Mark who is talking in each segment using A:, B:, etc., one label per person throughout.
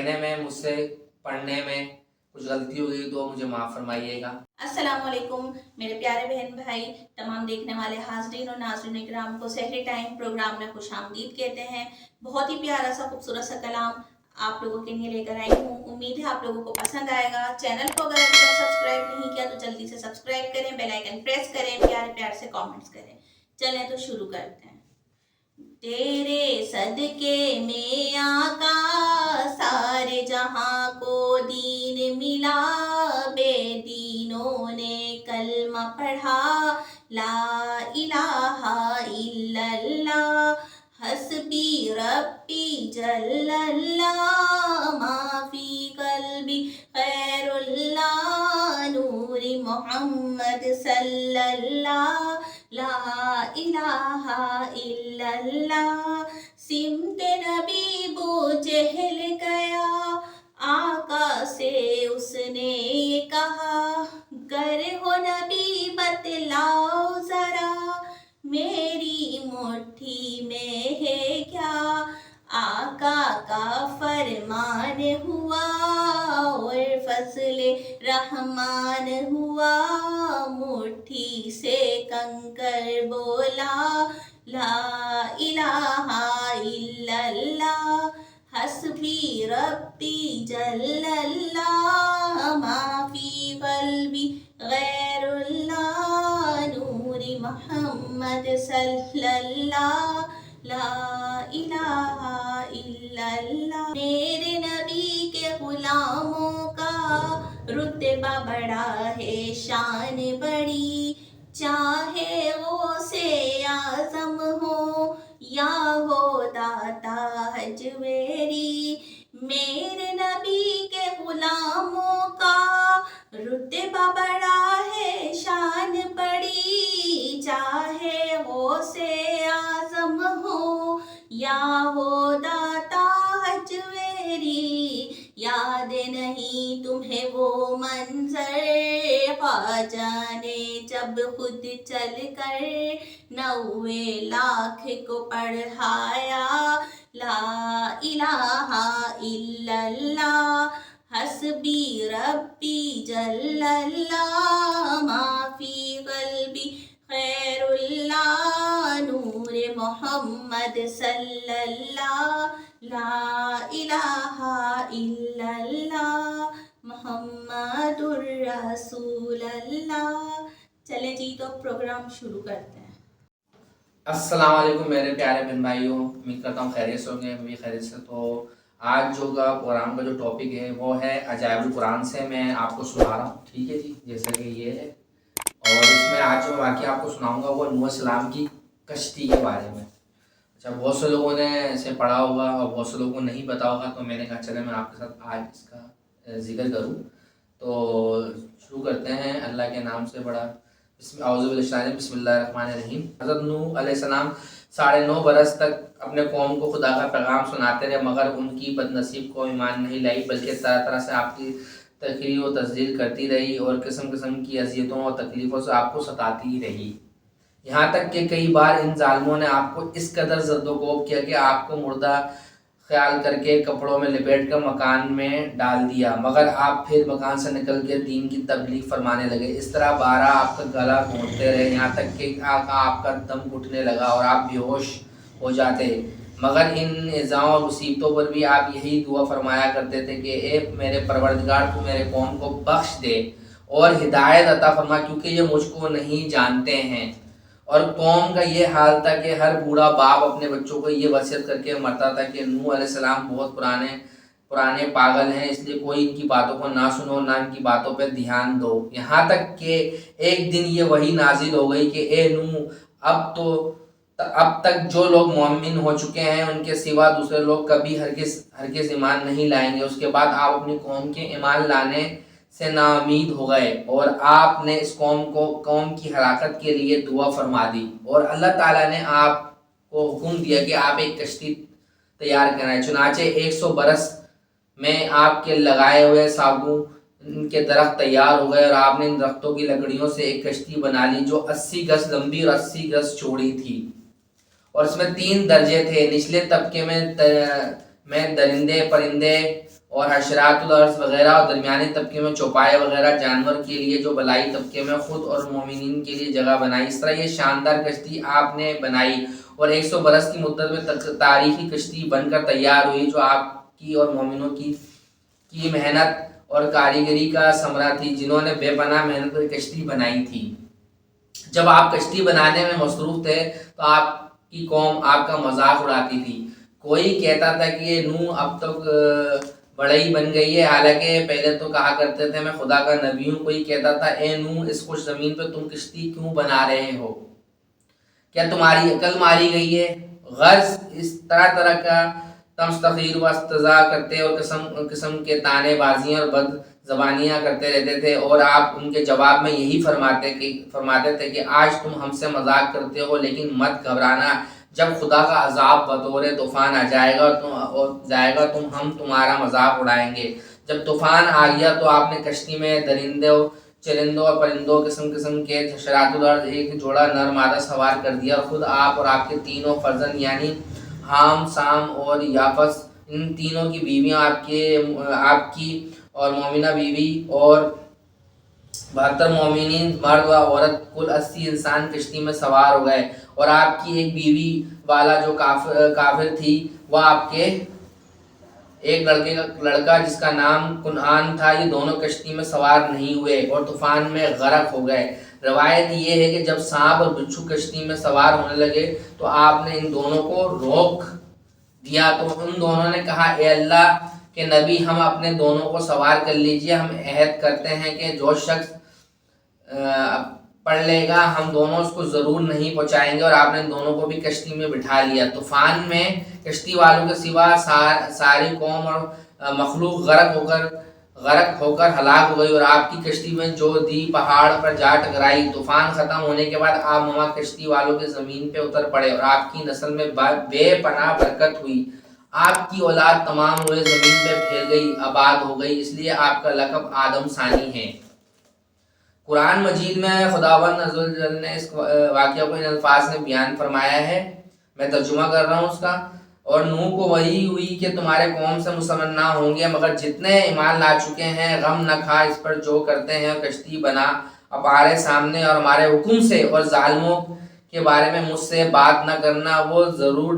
A: کہنے میں مجھ سے پڑھنے میں کچھ غلطی ہو گئی تو مجھے معاف فرمائیے گا۔
B: السلام علیکم میرے پیارے بہن بھائی، تمام دیکھنے والے حاضرین اور ناظرین اکرام کو سحری ٹائم پروگرام میں خوش آمدید کہتے ہیں۔ بہت ہی پیارا سا خوبصورت سا کلام آپ لوگوں کے لیے لے کر آئی ہوں، امید ہے آپ لوگوں کو پسند آئے گا۔ چینل کو اگر ابھی تک سبسکرائب نہیں کیا تو جلدی سے سبسکرائب کریں، بیل آئیکن پریس کریں، پیارے پیار سے کامنٹس کریں۔ چلیں تو شروع کرتے ہیں۔ تیرے صدقے میں آقا سارے جہاں کو دین ملا، بے دینوں نے کلمہ پڑھا، لا الہ الا اللہ، حسبی ربی جل اللہ، ما فی قلبی خیر اللہ، نور محمد صلی اللہ، لا الہ الا اللہ۔ سمت نبی بو جہل گیا، آقا سے اس نے یہ کہا، گر ہو نبی بتلاؤ ذرا، میری مٹھی میں ہے کیا؟ آقا کا فرمان ہوا اور فضل رحمان ہوا، مٹھی سے کنکر بولا، لا الہ الا اللہ، حسبی ربی جل اللہ، ما فی قلبی غیر اللہ، نور محمد صلی اللہ، لا الہ الا اللہ۔ میرے نبی کے غلاموں کا رتبہ بڑا ہے، شان بڑی، چاہے غوث اعظم ہو یا ہو داتا حجویری، میرے نبی کے غلاموں کا رتبہ بڑا ہے، شان بڑی، چاہے غوث اعظم ہو یا ہو داتا حجویری۔ یاد نہیں تمہیں وہ منظر، خواجہ نے جب خود چل کر 90 لاکھ کو پڑھایا، لا الہ الا اللہ، حسبی ربی جل اللہ، ما فی قلبی خیر اللہ، نور محمد صلی اللہ، لا الہ الا اللہ، محمد الرسول اللہ۔ چلیں جی تو پروگرام شروع کرتے ہیں۔
A: السلام علیکم میرے پیارے بہن بھائیوں، امید کرتا ہوں خیریت سے ہوں گے، میں بھی خیریت سے۔ تو آج جو قرآن کا جو ٹاپک ہے وہ ہے عجائب القرآن سے میں آپ کو سنا رہا ہوں، ٹھیک ہے جی، جیسا کہ یہ ہے۔ اور اس میں آج جو واقعہ آپ کو سناؤں گا وہ نوح السلام کی کشتی کے بارے میں۔ اچھا، بہت سے لوگوں نے اسے پڑھا ہوگا اور بہت سے لوگوں کو نہیں پتا ہوگا، تو میں نے کہا چلے میں آپ کے ساتھ آج اس کا ذکر کروں۔ تو شروع کرتے ہیں اللہ کے نام سے بڑا، اعوذ باللہ، بسم اللہ الرحمن الرحیم۔ حضرت نوح علیہ السلام 9.5 برس تک اپنے قوم کو خدا کا پیغام سناتے رہے، مگر ان کی بد نصیب کو ایمان نہیں لائی، بلکہ طرح طرح سے آپ کی تقریر و تذلیل کرتی رہی اور قسم قسم کی اذیتوں اور تکلیفوں سے آپ کو ستاتی رہی، یہاں تک کہ کئی بار ان ظالموں نے آپ کو اس قدر زد و کوب کیا کہ آپ کو مردہ خیال کر کے کپڑوں میں لپیٹ کر مکان میں ڈال دیا، مگر آپ پھر مکان سے نکل کے دین کی تبلیغ فرمانے لگے۔ اس طرح بارہ آپ کا گلا گھونٹتے رہے، یہاں تک کہ آپ کا دم گھٹنے لگا اور آپ بے ہوش ہو جاتے، مگر ان ایذاؤں اور مصیبتوں پر بھی آپ یہی دعا فرمایا کرتے تھے کہ اے میرے پروردگار، تو میرے قوم کو بخش دے اور ہدایت عطا فرما، کیونکہ یہ مجھ کو نہیں جانتے ہیں۔ اور قوم کا یہ حال تھا کہ ہر بوڑھا باپ اپنے بچوں کو یہ وصیت کر کے مرتا تھا کہ نوح علیہ السلام بہت پرانے پاگل ہیں، اس لیے کوئی ان کی باتوں کو نہ سنو، نہ ان کی باتوں پہ دھیان دو، یہاں تک کہ ایک دن یہ وحی نازل ہو گئی کہ اے نوح، اب تک جو لوگ مومن ہو چکے ہیں ان کے سوا دوسرے لوگ کبھی ہرگز ایمان نہیں لائیں گے۔ اس کے بعد آپ اپنی قوم کے ایمان لانے سے نا امید ہو گئے اور آپ نے اس قوم کی ہلاکت کے لیے دعا فرما دی، اور اللہ تعالیٰ نے آپ کو حکم دیا کہ آپ ایک کشتی تیار کرائیں۔ چنانچہ 100 برس میں آپ کے لگائے ہوئے ساگون کے درخت تیار ہو گئے، اور آپ نے ان درختوں کی لکڑیوں سے ایک کشتی بنا لی جو 80 گز لمبی اور 80 گز چوڑی تھی، اور اس میں 3 درجے تھے، نچلے طبقے میں درندے پرندے اور حشرات الارض وغیرہ، اور درمیانی طبقے میں چوپائے وغیرہ جانور کے لیے جو بلائی طبقے میں خود اور مومنین کے لیے جگہ بنائی۔ اس طرح یہ شاندار کشتی آپ نے بنائی اور 100 برس کی مدت میں تاریخی کشتی بن کر تیار ہوئی، جو آپ کی اور مومنوں کی محنت اور کاریگری کا ثمرہ تھی، جنہوں نے بے پناہ محنت کر کشتی بنائی تھی۔ جب آپ کشتی بنانے میں مصروف تھے تو آپ کی قوم آپ کا مذاق اڑاتی تھی۔ کوئی کہتا تھا کہ یہ نوح اب تک بڑی بن گئی ہے، حالانکہ پہلے تو کہا کرتے تھے میں خدا کا نبی ہوں۔ کوئی کہتا تھا اے نوح، اس خوش زمین پہ تم کشتی کیوں بنا رہے ہو؟ کیا تمہاری عقل ماری گئی ہے؟ غرض اس طرح کا تمسخیر و استہزاء کرتے اور قسم کے تانے بازیاں اور بد زبانیاں کرتے رہتے تھے، اور آپ ان کے جواب میں یہی فرماتے تھے کہ آج تم ہم سے مذاق کرتے ہو، لیکن مت گھبرانا، جب خدا کا عذاب بطور طوفان آ جائے گا ہم تمہارا مذاق اڑائیں گے۔ جب طوفان آ گیا تو آپ نے کشتی میں درندوں، چرندوں اور پرندوں، قسم کے حشرات الارض، ایک جوڑا نر مادہ سوار کر دیا، اور خود آپ اور آپ کے تینوں فرزند یعنی حام، سام اور یافس، ان تینوں کی بیویاں، آپ کی اور مومنہ بیوی اور 72 مومنین مرد و عورت، کل 80 انسان کشتی میں سوار ہو گئے، اور آپ کی ایک بیوی والا جو کافر تھی، وہ آپ کے ایک لڑکا جس کا نام کنعان تھا، یہ دونوں کشتی میں سوار نہیں ہوئے اور طوفان میں غرق ہو گئے۔ روایت یہ ہے کہ جب سانپ اور بچھو کشتی میں سوار ہونے لگے تو آپ نے ان دونوں کو روک دیا، تو ان دونوں نے کہا اے اللہ کے نبی، ہم اپنے دونوں کو سوار کر لیجئے، ہم عہد کرتے ہیں کہ جو شخص پڑھ لے گا ہم دونوں اس کو ضرور نہیں پہنچائیں گے، اور آپ نے دونوں کو بھی کشتی میں بٹھا لیا۔ طوفان میں کشتی والوں کے سوا ساری قوم اور مخلوق غرق ہو کر ہلاک ہو گئی، اور آپ کی کشتی میں جو دی پہاڑ پر جا ٹکرائی۔ طوفان ختم ہونے کے بعد آپ مما کشتی والوں کے زمین پہ اتر پڑے، اور آپ کی نسل میں بے پناہ برکت ہوئی، آپ کی اولاد تمام روئے زمین پہ پھیل گئی، آباد ہو گئی، اس لیے آپ کا لقب آدم ثانی ہے۔ قرآن مجید میں خداوند عز و جل نے اس واقعہ کو ان الفاظ میں بیان فرمایا ہے، میں ترجمہ کر رہا ہوں اس کا۔ اور نوح کو وحی ہوئی کہ تمہارے قوم سے مسلمان نہ ہوں گے، مگر جتنے ایمان لا چکے ہیں غم نہ کھا اس پر جو کرتے ہیں، کشتی بنا ہمارے سامنے اور ہمارے حکم سے، اور ظالموں کے بارے میں مجھ سے بات نہ کرنا، وہ ضرور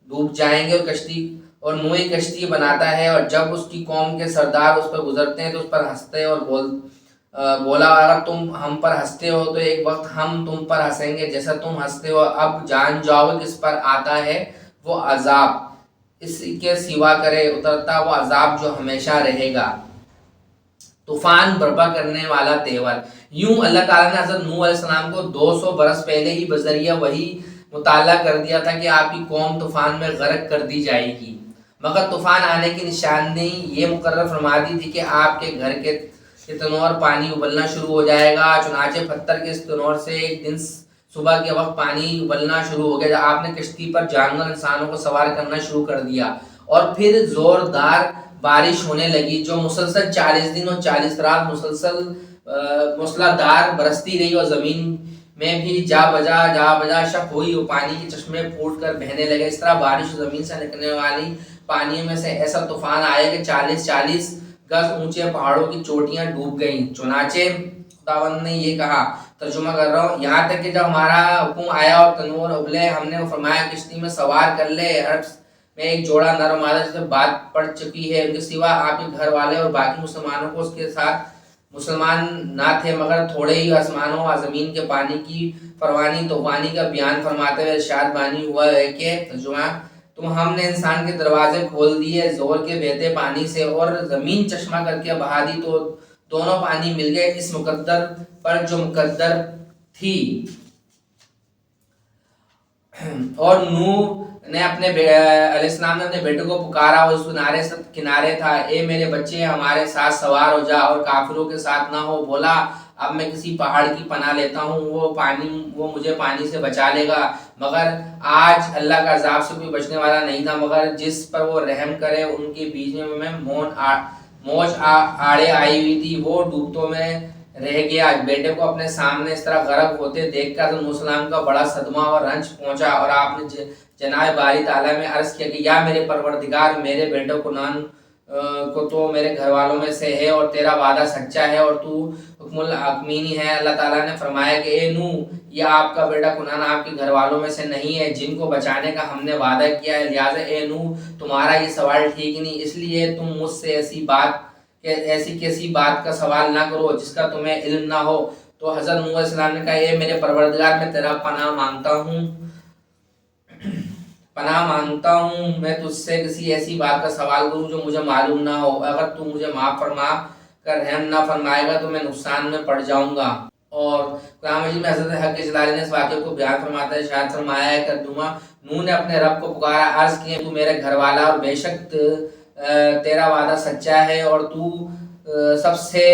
A: ڈوب جائیں گے۔ اور نوح کشتی بناتا ہے، اور جب اس کی قوم کے سردار اس پر گزرتے ہیں تو اس پر ہنستے اور بولا اگر تم ہم پر ہنستے ہو تو ایک وقت ہم تم پر ہنسیں گے جیسا تم ہنستے ہو، اب جان جاؤ کس پر آتا ہے وہ عذاب، اس کے سوا کرے اترتا وہ عذاب جو ہمیشہ رہے گا۔ طوفان برپا کرنے والا تیور۔ یوں اللہ تعالیٰ نے حضرت نوح علیہ السلام کو 200 برس پہلے ہی بذریعہ وحی مطلع کر دیا تھا کہ آپ کی قوم طوفان میں غرق کر دی جائے گی، مگر طوفان آنے کی نشانی یہ مقرر فرما دی تھی کہ آپ کے گھر کے تنور پانی ابلنا شروع ہو جائے گا۔ چنانچہ پتھر کے اس تنور سے ایک دن صبح کے وقت پانی ابلنا شروع ہو گیا، جب آپ نے کشتی پر جانور انسانوں کو سوار کرنا شروع کر دیا، اور پھر زوردار بارش ہونے لگی جو مسلسل 40 دن اور 40 رات موسلادھار برستی رہی، اور زمین میں بھی جا بجا شک ہوئی، اور پانی کے چشمے پھوٹ کر بہنے لگے۔ اس طرح بارش زمین سے نکلنے والی پانی میں سے ایسا طوفان آیا کہ 40 گز اونچے پہاڑوں کی چوٹیاں ڈوب گئیں۔ چنانچہ خداوند نے یہ کہا، ترجمہ کر رہا ہوں، یہاں تک کہ جب ہمارا حکم آیا اور تنور ابلے، ہم نے فرمایا کشتی میں سوار کر لے، عرش میں ایک جوڑا نر و مادہ جس پہ بات پڑ چکی ہے، ان کے سوا آپ کے گھر والے اور باقی مسلمانوں کو اس کے ساتھ مسلمان نہ تھے، مگر تھوڑے ہی۔ آسمانوں و زمین کے پانی کی فروانی طوفانی کا بیان فرماتے ہوئے ارشاد بانی ہوا ہے کہ ترجمہ، ہم نے انسان کے دروازے کھول دیے زور کے بہتے پانی سے، اور زمین چشمہ کر کے بہا دی تو دونوں پانی مل گئے اس مقدر پر جو مقدر تھی۔ اور نوح نے علیہ السلام نے اپنے بیٹے کو پکارا، اور اس کنارے تھا، اے میرے بچے ہمارے ساتھ سوار ہو جا اور کافروں کے ساتھ نہ ہو۔ بولا اب میں کسی پہاڑ کی پناہ لیتا ہوں، وہ مجھے پانی سے بچا لے گا، مگر آج اللہ کا عذاب سے کوئی بچنے والا نہیں تھا مگر جس پر وہ رحم کرے۔ ان کے بیچ میں موج آڑے آئی ہوئی تھی، وہ ڈوبتوں میں رہ گیا۔ بیٹے کو اپنے سامنے اس طرح غرق ہوتے دیکھ کر حضرت موسیٰ علیہ السلام کا بڑا صدمہ اور رنج پہنچا، اور آپ نے جناب باری تعالیٰ میں عرض کیا کہ یا میرے پروردگار، میرے بیٹے کو کو تو میرے گھر والوں میں سے ہے اور تیرا وعدہ سچا ہے اور تو حکم الحکمینی ہے۔ اللہ تعالیٰ نے فرمایا کہ اے نوح، یہ آپ کا بیٹا کنعان آپ کے گھر والوں میں سے نہیں ہے جن کو بچانے کا ہم نے وعدہ کیا ہے، لہٰذا اے نوح تمہارا یہ سوال ٹھیک نہیں، اس لیے تم مجھ سے ایسی کسی بات کا سوال نہ کرو جس کا تمہیں علم نہ ہو۔ تو حضرت نوح علیہ السلام نے کہا اے میرے پروردگار، میں تیرا پناہ مانگتا ہوں میں تجھ سے کسی ایسی بات کا سوال کروں جو مجھے معلوم نہ ہو، اگر تو مجھے معاف فرما کر رحم نہ فرمائے گا تو میں نقصان میں پڑ جاؤں گا۔ اور قرآن مجید میں حضرت حق جلالہ نے اس واقعے کو بیان فرماتا ہے، شاید فرمایا ہے کہ نوح نے اپنے رب کو پکارا، عرض کیے تو میرے گھر والا اور بے شک تیرا وعدہ سچا ہے اور تو سب سے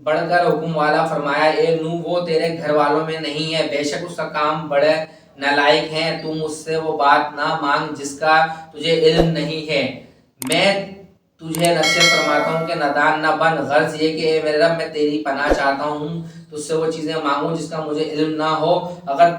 A: بڑھ کر حکم والا، فرمایا اے نوح وہ تیرے گھر والوں میں نہیں ہے، بے شک اس کا کام بڑے نالائق ہیں، تو مجھ سے وہ بات نہ مانگ جس کا تجھے علم نہیں ہے، میں تجھے نصیحت فرماتا ہوں کہ نادان نہ بن، غرض یہ کہ اے میرے رب میں تیری پناہ چاہتا ہوں تجھ سے وہ چیزیں مانگوں جس کا مجھے علم نہ ہو، اگر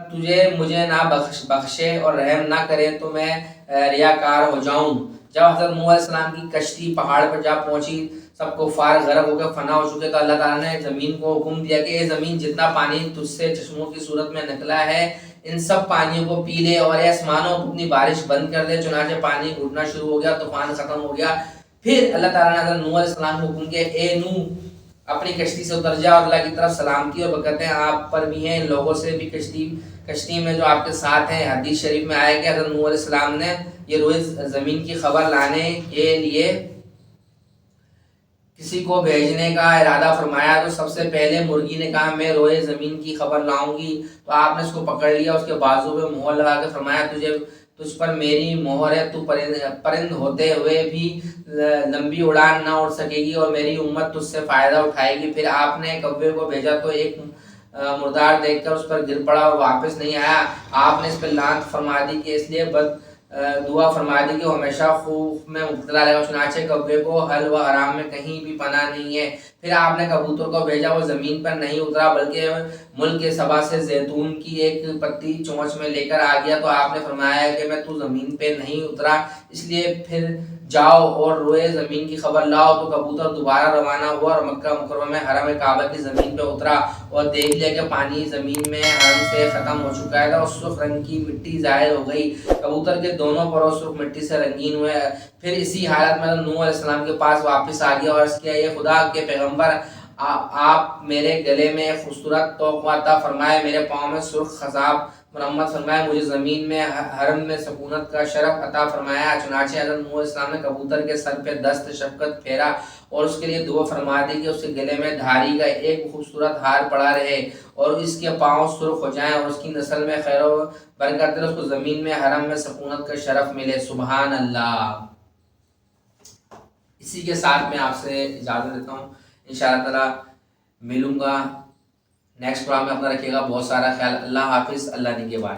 A: مجھے نہ بخشے اور رحم نہ کرے تو میں ریاکار ہو جاؤں۔ جب حضرت نوح علیہ السلام کی کشتی پہاڑ پر جا پہنچی، سب کفار غرق ہو کے فنا ہو چکے، تو اللہ تعالیٰ نے زمین کو حکم دیا کہ اے زمین جتنا پانی تجھ سے چشموں کی صورت میں نکلا ہے ان سب پانیوں کو پی لے، اور اے آسمانوں اپنی بارش بند کر دے، چنانچہ پانی گھٹنا شروع ہو گیا، طوفان ختم ہو گیا۔ پھر اللہ تعالیٰ نے حضرت نوح علیہ السلام کو حکم کیا اے نوح اپنی کشتی سے اتر جا اور اللہ کی طرف سلامتی اور برکتیں آپ پر بھی ہیں، ان لوگوں سے بھی کشتی میں جو آپ کے ساتھ ہیں۔ حدیث شریف میں آیا کہ حضرت نوح علیہ السلام نے یہ روئے زمین کی خبر لانے کے لیے کسی کو بھیجنے کا ارادہ فرمایا تو سب سے پہلے مرغی نے کہا میں روئے زمین کی خبر لاؤں گی، تو آپ نے اس کو پکڑ لیا، اس کے بازو پہ مہر لگا کے فرمایا تجھ پر میری مہر ہے، تو پرند ہوتے ہوئے بھی لمبی اڑان نہ اڑ سکے گی اور میری امت تجھ سے فائدہ اٹھائے گی۔ پھر آپ نے کوے کو بھیجا تو ایک مردار دیکھ کر اس پر گر پڑا اور واپس نہیں آیا، آپ نے اس پر لعنت فرما دی کہ اس لیے دعا فرما دی کہ وہ ہمیشہ خوف میں مبتلا رہے، چنانچہ کوے کو حل و حرام میں کہیں بھی پناہ نہیں ہے۔ پھر آپ نے کبوتر کو بھیجا، وہ زمین پر نہیں اترا بلکہ ملک کے سبا سے زیتون کی ایک پتی چونچ میں لے کر آ گیا، تو آپ نے فرمایا کہ میں تو زمین پہ نہیں اترا، اس لیے پھر جاؤ اور روئے زمین کی خبر لاؤ۔ تو کبوتر دوبارہ روانہ ہوا اور مکہ مکرمہ میں حرم کعبہ کی زمین پہ اترا اور دیکھ لیا کہ پانی زمین میں حرم سے ختم ہو چکا ہے اور سرخ رنگ کی مٹی ظاہر ہو گئی، کبوتر کے دونوں پروں سرخ مٹی سے رنگین ہوئے۔ پھر اسی حالت میں نوح علیہ السلام کے پاس واپس آ گیا اور عرض کیا یہ خدا کے پیغمبر، آپ میرے گلے میں خوبصورت توق عطا فرمائے، میرے پاؤں میں سرخ خضاب مرمت فرمائے، مجھے زمین میں حرم میں سکونت کا شرف عطا فرمایا۔ چنانچہ حضرت نوح علیہ السلام نے کبوتر کے سر پہ دست شفقت پھیرا اور اس کے لیے دعا فرما دی کہ اس کے گلے میں دھاری کا ایک خوبصورت ہار پڑا رہے اور اس کے پاؤں سرخ ہو جائیں اور اس کی نسل میں خیر و برکت رہے، اس کو زمین میں حرم میں سکونت کا شرف ملے۔ سبحان اللہ۔ اسی کے ساتھ میں آپ سے اجازت دیتا ہوں، انشاءاللہ تعالی ملوں گا نیکسٹ پروگرام میں، اپنا رکھیے گا بہت سارا خیال، اللہ حافظ، اللہ نگہبان۔